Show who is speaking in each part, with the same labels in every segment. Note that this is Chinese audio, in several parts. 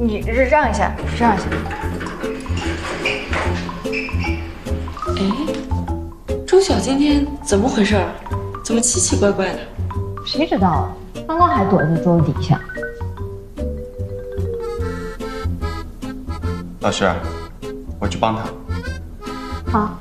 Speaker 1: 你让一下，让一下。
Speaker 2: 哎，周晓今天怎么回事？怎么奇奇怪怪的？
Speaker 3: 谁知道啊？刚刚还躲在桌子底下。
Speaker 4: 老师，我去帮他。
Speaker 3: 好。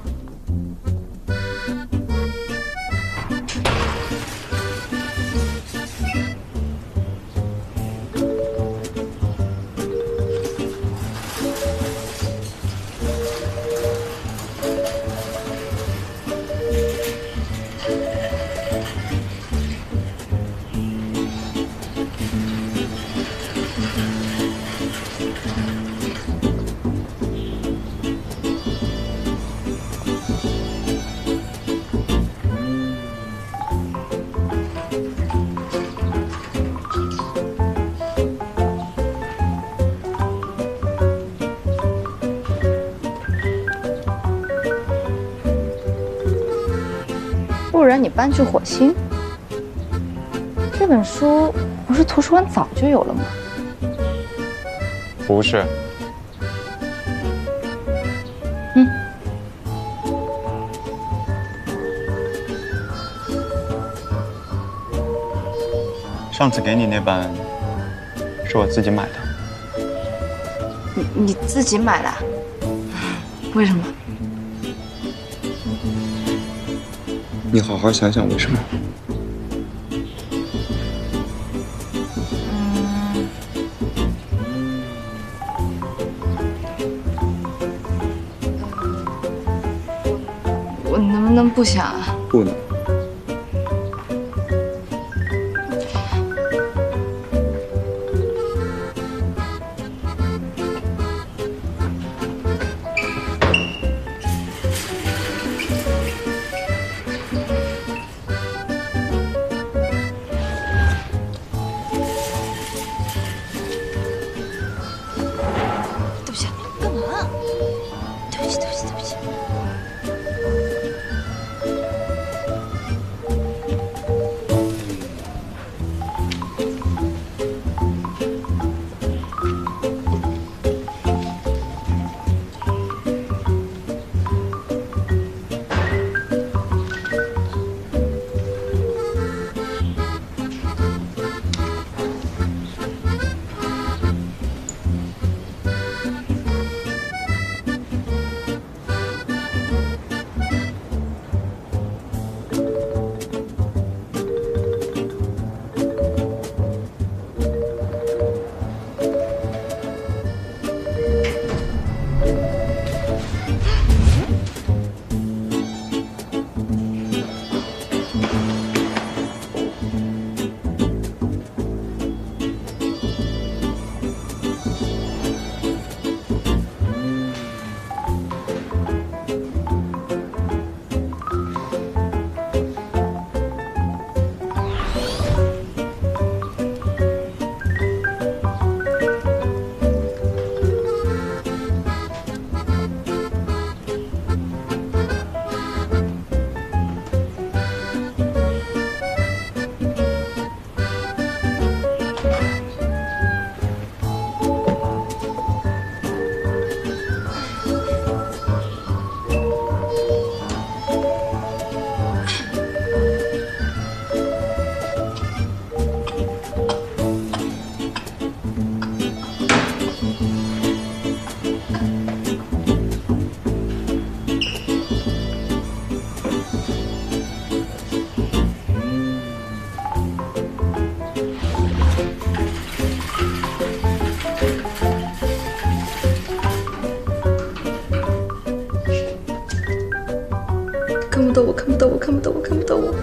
Speaker 1: 不然你搬去火星？这本书不是图书馆早就有了吗？
Speaker 4: 不是。上次给你那本是我自己买的。
Speaker 1: 你自己买的？为什么？
Speaker 4: 你好好想想为什么。
Speaker 1: 我能不能不想啊？
Speaker 4: 不能。
Speaker 1: 对不起，干嘛？对不起，对不起，对不起。
Speaker 2: 看不到我，看不到我，看不到我，看不到我。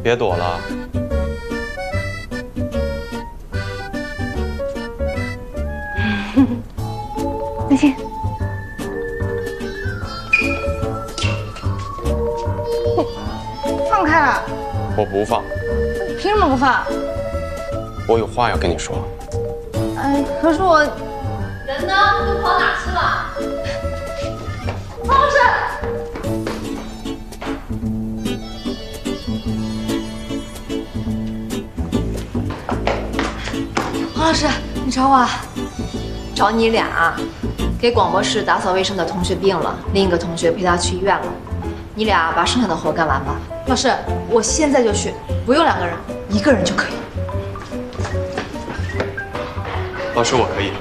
Speaker 4: 别躲了。
Speaker 1: 再见。放开了！
Speaker 4: 我不放。
Speaker 1: 凭什么不放？
Speaker 4: 我有话要跟你说。
Speaker 1: 哎，可是我
Speaker 3: 人呢？都跑哪去了？
Speaker 1: 方老师。老师，你找我啊？找你俩，给广播室打扫卫生的同学病了，另一个同学陪他去医院了。你俩把剩下的活干完吧。老师，我现在就去，不用2个人，1个人就可以。
Speaker 4: 老师，我可以。